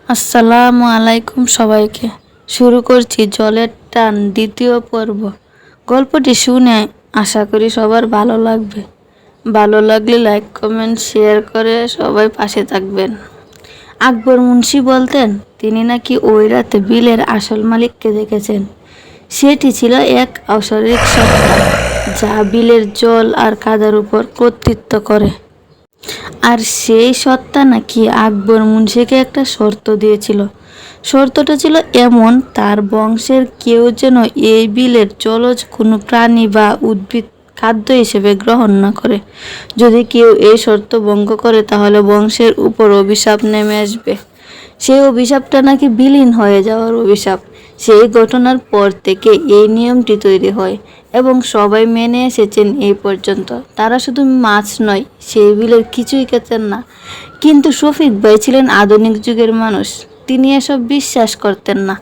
আসসালামু আলাইকুম সবাইকে। শুরু করছি জলের টান দ্বিতীয় পর্ব। গল্পটি শুনে আশা করি সবার ভালো লাগবে। ভালো লাগলে লাইক কমেন্ট শেয়ার করে সবাই পাশে থাকবেন। আকবর মুন্সি বলতেন তিনি নাকি ওই রাতে বিলের আসল মালিককে দেখেছেন। সেটি ছিল এক অশরীর সত্তা যা বিলের জল আর কাদার উপর কর্তৃত্ব করে। আর সেই সত্তা নাকি আকবর মুন্সিকে একটা শর্ত দিয়েছিল। শর্তটা ছিল এমন, তার বংশের কেউ যেন এই বিলের জলজ কোনো প্রাণী বা উদ্ভিদ খাদ্য হিসেবে গ্রহণ না করে। যদি কেউ এই শর্ত ভঙ্গ করে তাহলে বংশের উপর অভিশাপ নেমে আসবে। সেই অভিশাপটা নাকি বিলীন হয়ে যাওয়ার অভিশাপ। সেই ঘটনার পর থেকে এই নিয়মটি তৈরি হয় এবং সবাই মেনে এসেছেন এই পর্যন্ত। তারা শুধু মাছ নয়, সেই বিলের কিছুই খেতেন না। কিন্তু শফিক ভাই ছিলেন আধুনিক যুগের মানুষ। তিনি এসব বিশ্বাস করতেন না।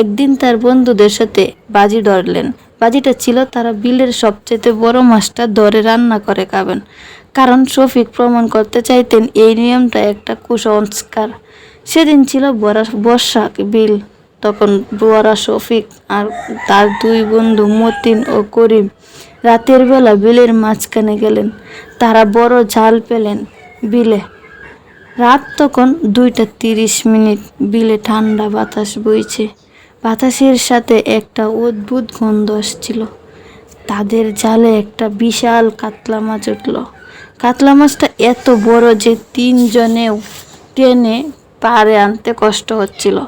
একদিন তার বন্ধুদের সাথে বাজি ধরলেন। বাজিটা ছিল তারা বিলের সবচেয়ে বড় মাছটা ধরে রান্না করে খাবেন। কারণ শফিক প্রমাণ করতে চাইতেন এই নিয়মটা একটা কুসংস্কার। সেদিন ছিল বর্ষা বিল। তখন বুয়ারা শফিক আর তার দুই বন্ধু মতিন ও করিম রাতের বেলা বিলের মাঝখানে গেলেন। তারা বড় জাল পেলেন বিলে। রাত তখন 2:30। বিলে ঠান্ডা বাতাস বইছে। বাতাসের সাথে একটা অদ্ভুত গন্ধ আসছিল। তাদের জালে একটা বিশাল কাতলা মাছ উঠল। কাতলা মাছটা এত বড় যে 3 জনেও টেনে পাড়ে আনতে কষ্ট হচ্ছিল।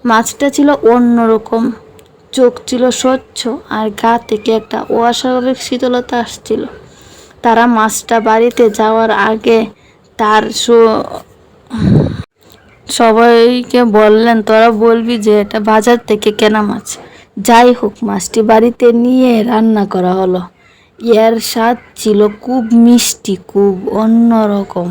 মাছটা ছিল অন্যরকম। চোখ ছিল স্বচ্ছ আর গা থেকে একটা অস্বাভাবিক শীতলতা আসছিল। তারা মাছটা বাড়িতে যাওয়ার আগে তার সবাইকে বললেন, তোরা বলবি যে এটা বাজার থেকে কেনা মাছ। যাই হোক, মাছটি বাড়িতে নিয়ে রান্না করা হলো। এর স্বাদ ছিল খুব মিষ্টি, খুব অন্যরকম।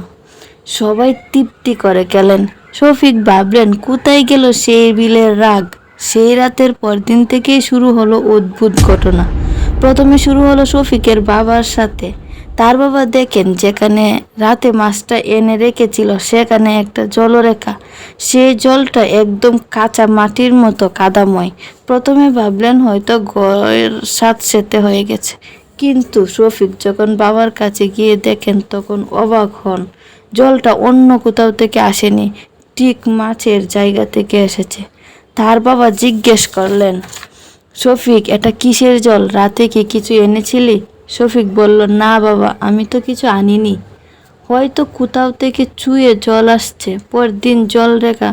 সবাই তৃপ্তি করে খেলেন। শফিক ভাবলেন, কোথায় গেল সেই বিলের রাগ। সেই রাতের পরদিন থেকেই শুরু হলো অদ্ভুত ঘটনা। প্রথমে শুরু হলো শফিকের বাবার সাথে। তার বাবা দেখেন যেখানে রাতে মাছটা এনে রেখেছিল সেখানে একটা জলরেখা। সেই জলটা একদম কাঁচা মাটির মতো কাদাময়। প্রথমে ভাবলেন হয়তো ঘরের স্যাঁতসেঁতে হয়ে গেছে। কিন্তু শফিক যখন বাবার কাছে গিয়ে দেখেন তখন অবাক হন। জলটা অন্য কোথাও থেকে আসেনি, ঠিক মাছের জায়গা থেকে এসেছে। তার বাবা জিজ্ঞেস করলেন, শফিক, এটা কিসের জল? রাতে কি কিছু এনেছিলি? শফিক বলল, না বাবা, আমি তো কিছু আনিনি। হয়তো কোথাও থেকে চুয়ে জল আসছে। পরদিন জল রেখা